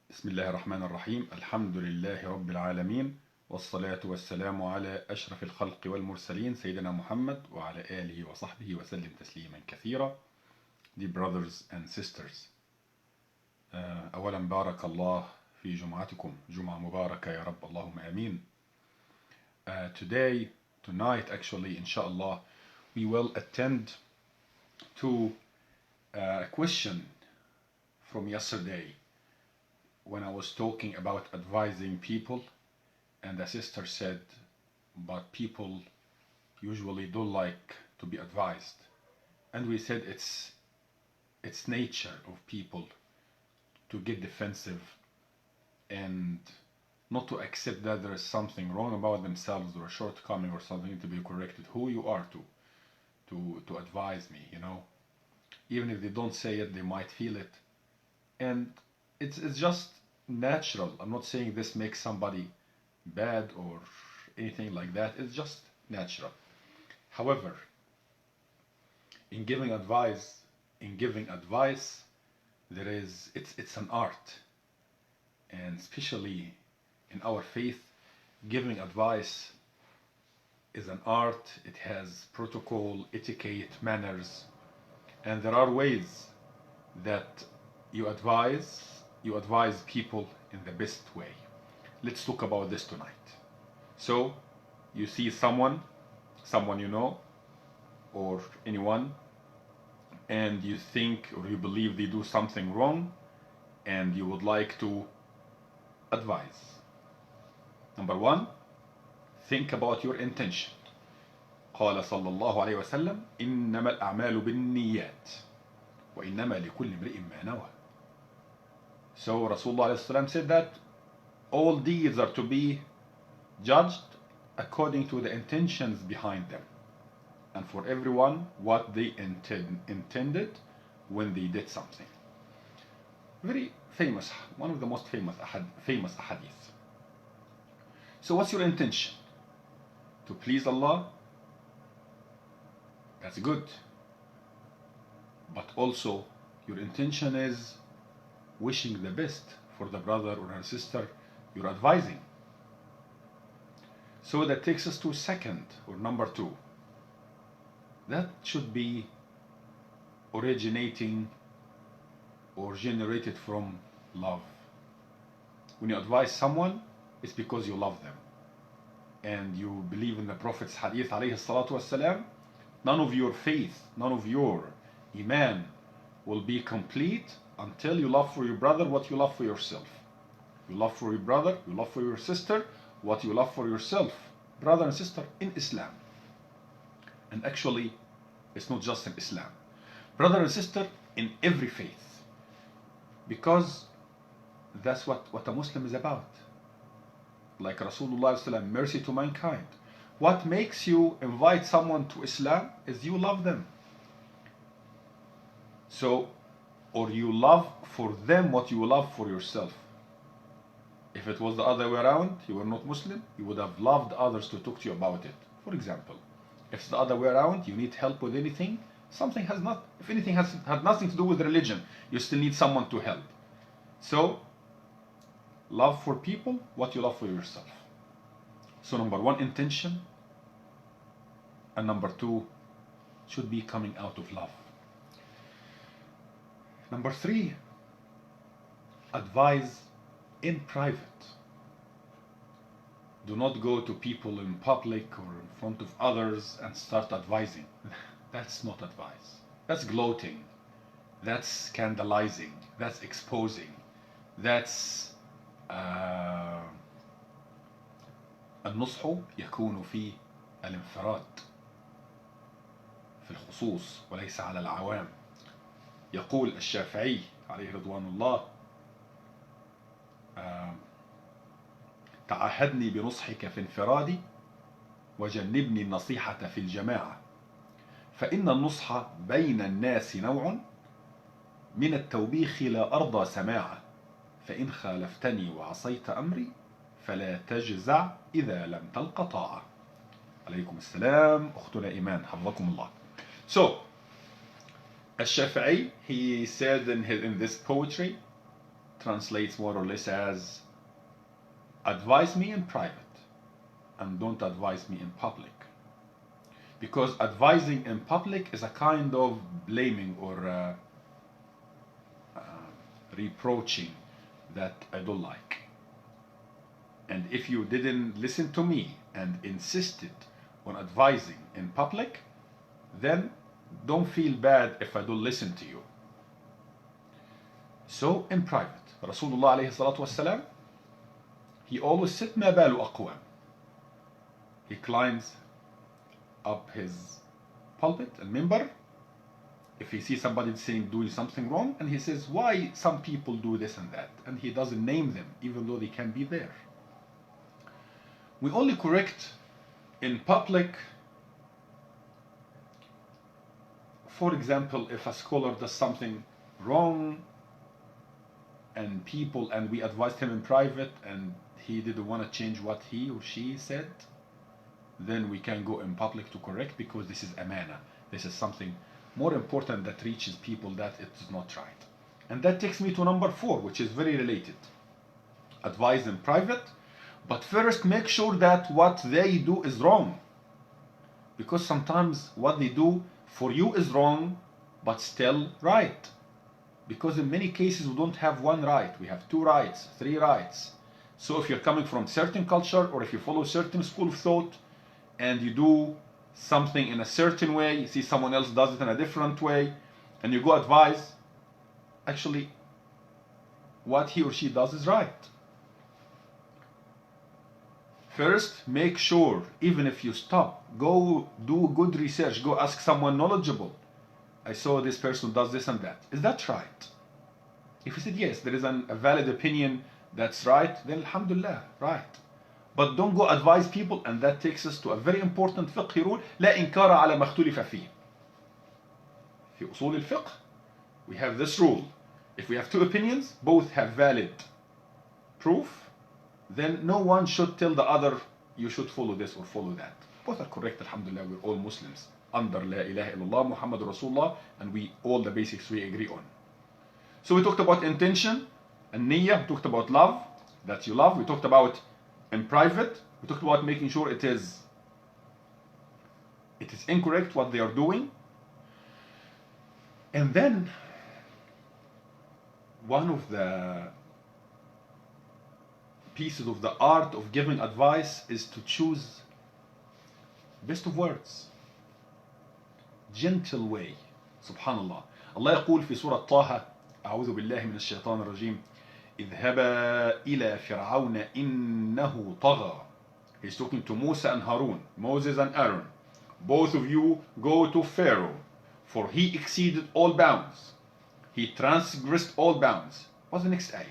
بسم الله الرحمن الرحيم. الحمد لله رب العالمين، والصلاة والسلام على أشرف الخلق والمرسلين سيدنا محمد وعلى آله وصحبه وسلم تسليما كثيرا. Dear brothers and sisters, أولا بارك الله في جمعتكم، جمعة مباركة يا رب، اللهم آمين. Tonight actually, inshallah, we will attend to a question from yesterday when I was talking about advising people, and the sister said, but people usually don't like to be advised. And we said it's nature of people to get defensive and not to accept that there is something wrong about themselves or a shortcoming or something to be corrected. Who you are to advise me, you know? Even if they don't say it, they might feel it. And it's just natural. I'm not saying this makes somebody bad or anything like that. It's just natural. However, in giving advice, it's an art. And especially in our faith, giving advice is an art. It has protocol, etiquette, manners, and there are ways that you advise people in the best way. Let's talk about this tonight. So you see someone you know, or anyone, and you think or you believe they do something wrong, and you would like to advise. Number one, think about your intention. قال صلى الله عليه وسلم إنما الأعمال بالنيات وإنما لكل امرئ ما نوى. So Rasulullah said that all deeds are to be judged according to the intentions behind them, and for everyone what they intended when they did something. Very famous, one of the most famous ahadith. So what's your intention? To please Allah? That's good. But also your intention is wishing the best for the brother or her sister you're advising. So that takes us to second, or number two. That should be originating or generated from love. When you advise someone, it's because you love them and you believe in the Prophet's hadith alayhi salatu wassalam. None of your faith, none of your iman will be complete until you love for your brother what you love for yourself. You love for your brother, you love for your sister what you love for yourself, brother and sister in Islam. And actually, it's not just in Islam. Brother and sister in every faith. Because that's what a Muslim is about. Like Rasulullah, mercy to mankind. What makes you invite someone to Islam is you love them. So, or you love for them what you love for yourself. If it was the other way around, you were not Muslim, you would have loved others to talk to you about it. For example, if it's the other way around, you need help with anything, if anything has had nothing to do with religion, you still need someone to help. So, love for people what you love for yourself. So number one, intention, and number two, should be coming out of love. Number three, advise in private. Do not go to people in public or in front of others and start advising. That's not advice. That's gloating. That's scandalizing. That's exposing. That's النصح يكون في الانفراد في الخصوص وليس على العوام. يقول الشافعي عليه رضوان الله تعهدني بنصحك في انفرادي وجنبني النصيحة في الجماعة فإن النصح بين الناس نوع من التوبيخ لا أرضى سماعه فإن خالفتني وعصيت أمري فلا تجزع إذا لم تلق طاعة. عليكم السلام أختنا إيمان حفظكم الله. So Al-Shafi'i, he said in this poetry translates more or less as advise me in private and don't advise me in public. Because advising in public is a kind of blaming or reproaching that I don't like. And if you didn't listen to me and insisted on advising in public, then don't feel bad if I don't listen to you. So in private, Rasulullah alayhi salatu wasalam, he always said, ما بال أقوام. He climbs up his pulpit and minbar if he sees somebody doing something wrong, and he says why some people do this and that, and he doesn't name them even though they can be there. We only correct in public. For example, if a scholar does something wrong and we advised him in private and he didn't want to change what he or she said, then we can go in public to correct, because this is amana. This is something more important that reaches people that it is not right. And that takes me to number 4, which is very related. Advise in private, but first make sure that what they do is wrong. Because sometimes what they do for you is wrong, but still right. Because in many cases we don't have one right, we have 2 rights, 3 rights. So if you're coming from certain culture, or if you follow certain school of thought, and you do something in a certain way, you see someone else does it in a different way, and you go advise, actually what he or she does is right. First, make sure, even if you stop, go do good research, go ask someone knowledgeable. I saw this person does this and that. Is that right? If you said yes, there is a valid opinion that's right, then alhamdulillah, right. But don't go advise people, and that takes us to a very important fiqh rule. لا إنكار على ما اختلف فيه. في أصول الفقه, we have this rule. If we have 2 opinions, both have valid proof, then no one should tell the other, you should follow this or follow that. Both are correct, alhamdulillah, we're all Muslims. Under La ilaha illallah, Muhammad Rasulullah, and all the basics we agree on. So we talked about intention and niyyah, we talked about love, that you love, we talked about in private, we talked about making sure it is incorrect what they are doing. And then one of the pieces of the art of giving advice is to choose best of words, gentle way. Subhanallah. Allah يقول في سورة طه أعوذ بالله من الشيطان الرجيم اذهبا إلى فرعون إنه طغى. He's talking to Musa and Harun, Moses and Aaron. Both of you go to Pharaoh, for he exceeded all bounds. He transgressed all bounds. What's the next ayah?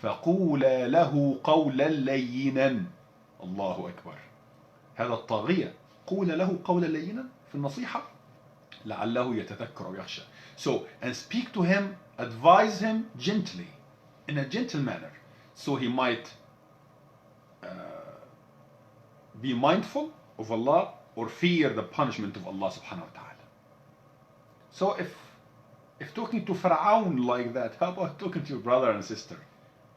فقولا له قولا لينا. الله أكبر. هذا الطاغية. قولا له قولا لينا في النصيحة لعله يتذكر أو يخشى. So, and speak to him, advise him gently, in a gentle manner, so he might be mindful of Allah or fear the punishment of Allah subhanahu wa ta'ala. So if talking to Pharaoh like that, how about talking to your brother and sister?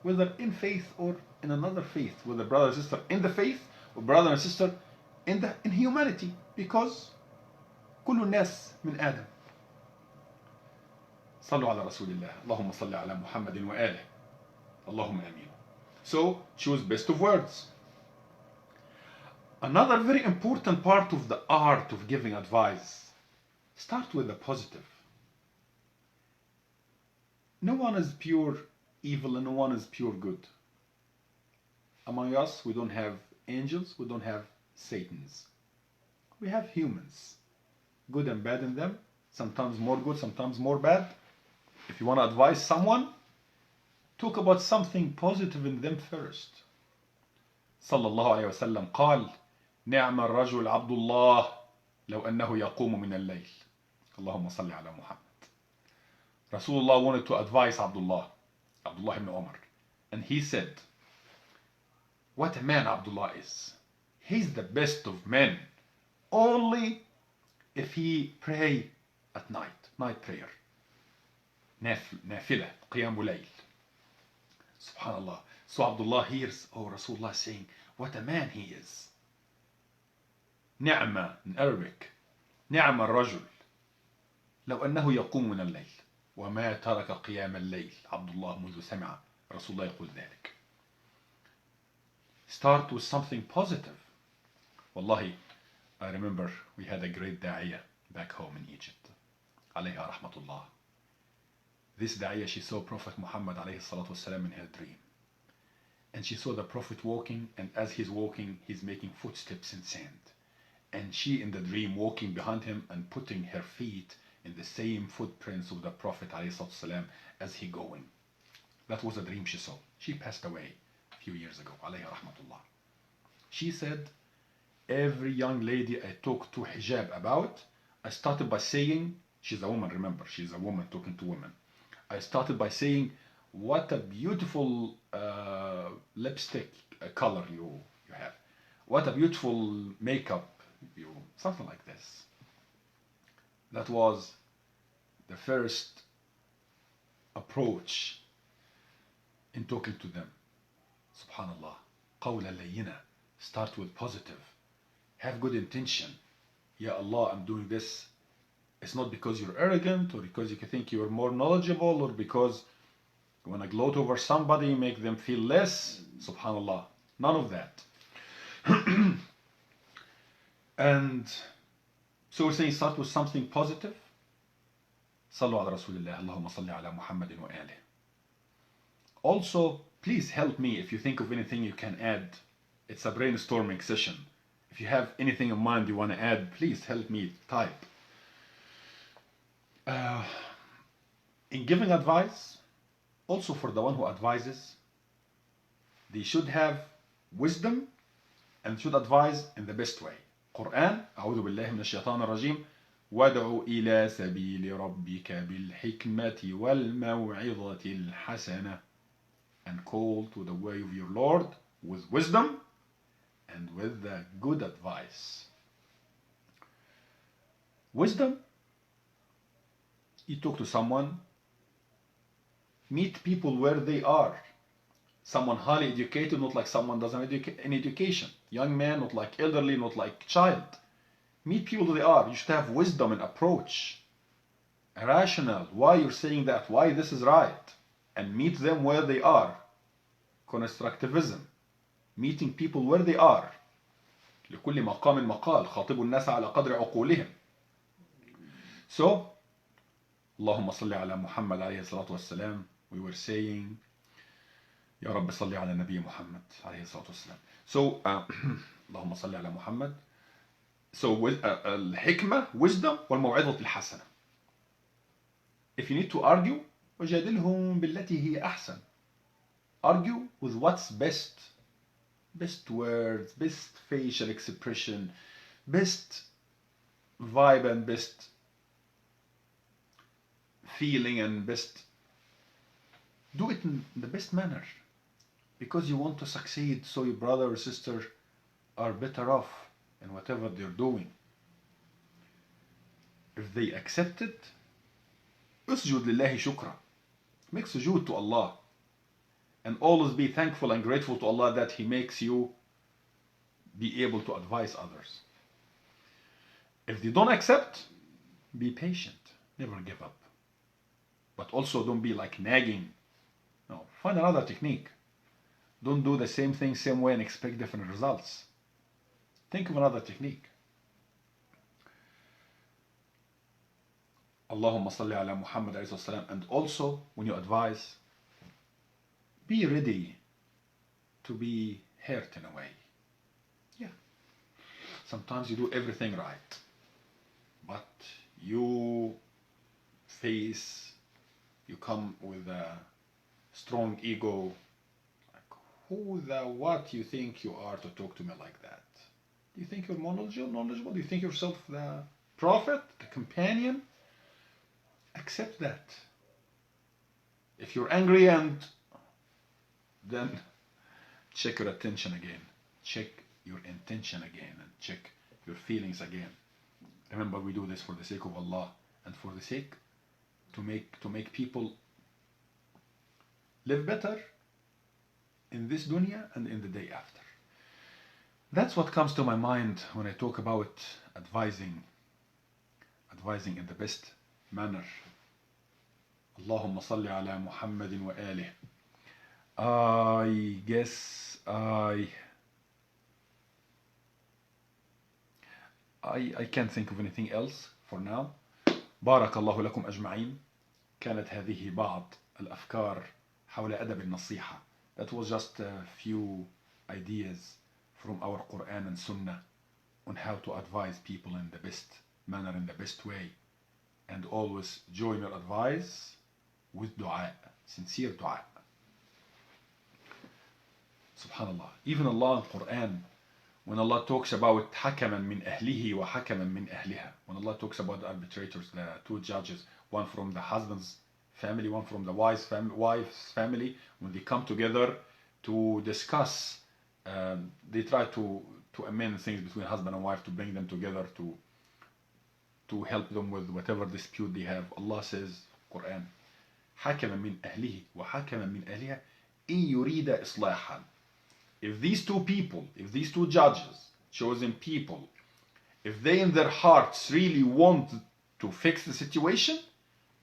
Whether in faith or in another faith, whether brother and sister in the faith or brother and sister in humanity, because كل الناس من آدم. صلوا على رسول الله. اللهم صل على محمد وآله. اللهم آمين. So choose best of words. Another very important part of the art of giving advice, start with the positive. No one is pure evil and no one is pure good. Among us, we don't have angels, we don't have Satans. We have humans, good and bad in them, sometimes more good, sometimes more bad. If you want to advise someone, talk about something positive in them first. صلى الله عليه وسلم قال نعم الرجل عبد الله لو أنه يقوم من الليل. اللهم صل على محمد. Rasulullah wanted to advise Abdullah ibn Umar, and he said, what a man Abdullah is. He's the best of men, only if he pray at night prayer, نافلة, قيام ليل. Subhanallah. So Abdullah hears, oh, Rasulullah saying, what a man he is. نعمة in Arabic. نعم الرجل لو أنه يقوم من الليل وما ترك قيام الليل. عبد الله منذ سمع رسول الله يقول ذلك. Start with something positive. Wallahi, I remember we had a great da'iyah back home in Egypt. عليها رحمة الله. This da'iyah, she saw Prophet Muhammad عليه الصلاة والسلام in her dream. And she saw the Prophet walking, and as he's walking, he's making footsteps in sand. And she in the dream walking behind him and putting her feet in the same footprints of the Prophet عليه الصلاة والسلام as he going. That was a dream she saw. She passed away a few years ago. عليها رحمة الله. She said, every young lady I talk to hijab about, I started by saying, she's a woman, remember, she's a woman talking to women. I started by saying, what a beautiful lipstick color you have. What a beautiful makeup, something like this. That was the first approach in talking to them. Subhanallah. قولا لينا. Start with positive. Have good intention. Ya Allah, I'm doing this. It's not because you're arrogant or because you think you're more knowledgeable or because you want to gloat over somebody, make them feel less. Subhanallah. None of that. And so we're saying start with something positive. صلوا على رسول الله. اللهم صل على محمد وآله. Also, please help me if you think of anything you can add. It's a brainstorming session. If you have anything in mind you want to add, please help me type. In giving advice, also for the one who advises, they should have wisdom and should advise in the best way. Quran, أعوذ بالله من الشيطان الرجيم, وادع إلى سبيل ربك بالحكمة والموعظة الحسنة, and call to the way of your Lord with wisdom and with the good advice. Wisdom, you talk to someone, meet people where they are. Someone highly educated, not like someone doesn't have any education. Young man, not like elderly, not like child. Meet people where they are. You should have wisdom and approach. Rational. Why you're saying that? Why this is right? And meet them where they are. Constructivism. Meeting people where they are. لكل مقام مقال. خاطبوا الناس على قدر عقولهم. So, اللهم صل على محمد عليه الصلاة والسلام. We were saying, يا رب صل على النبي محمد عليه الصلاة والسلام. So, اللهم صل على محمد. So, الحكمة, wisdom, والموعظة الحسنة. If you need to argue, وجادلهم بالتي هي أحسن. Argue with what's best. Best words, best facial expression, best vibe and best feeling and best. Do it in the best manner. Because you want to succeed, so your brother or sister are better off in whatever they're doing. If they accept it, اسجد لله شكرا. Make sujood to Allah. And always be thankful and grateful to Allah that He makes you be able to advise others. If they don't accept, be patient. Never give up. But also don't be like nagging. No, find another technique. Don't do the same thing, same way and expect different results. Think of another technique. Allahumma salli ala Muhammad alayhi wasallam. And also, when you advise, be ready to be hurt in a way. Yeah. Sometimes you do everything right, but you come with a strong ego. Like, who the what you think you are to talk to me like that? Do you think you're more knowledgeable? Do you think yourself the prophet, the companion? Accept that. If you're angry, and then check your attention again. Check your intention again and check your feelings again. Remember, we do this for the sake of Allah and for the sake to make people live better in this dunya and in the day after. That's what comes to my mind when I talk about advising in the best manner. Allahumma salli ala Muhammadin wa alih. I guess I can't think of anything else for now. بارك الله لكم أجمعين. كانت هذه بعض الأفكار حول أدب النصيحة. That was just a few ideas from our Quran and Sunnah on how to advise people in the best manner, in the best way. And always join your advice with dua, sincere dua. Subhanallah. Even Allah in Quran, when Allah talks about حكما من أهله وحكما من أهلها, when Allah talks about the arbitrators, the two judges, one from the husband's family, one from the wife's family, when they come together to discuss, they try to amend things between husband and wife, to bring them together, to help them with whatever dispute they have. Allah says, Quran, حكما من أهله وحكما من أهلها إن يريد إصلاحا. If these two people, if these two judges, chosen people, if they in their hearts really want to fix the situation,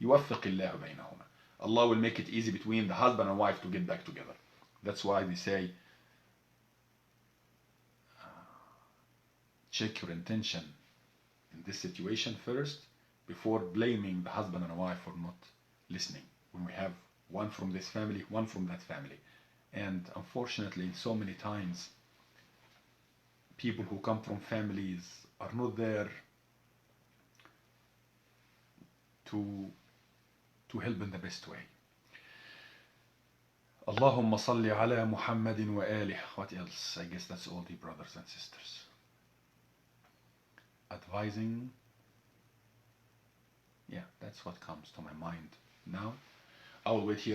يوفق الله بينهما. Allah will make it easy between the husband and wife to get back together. That's why they say, check your intention in this situation first before blaming the husband and wife for not listening. When we have one from this family, one from that family. And unfortunately, so many times, people who come from families are not there to help in the best way. Allahumma salli ala Muhammadin wa alih. What else? I guess that's all, the brothers and sisters. Advising. Yeah, that's what comes to my mind now. I will wait here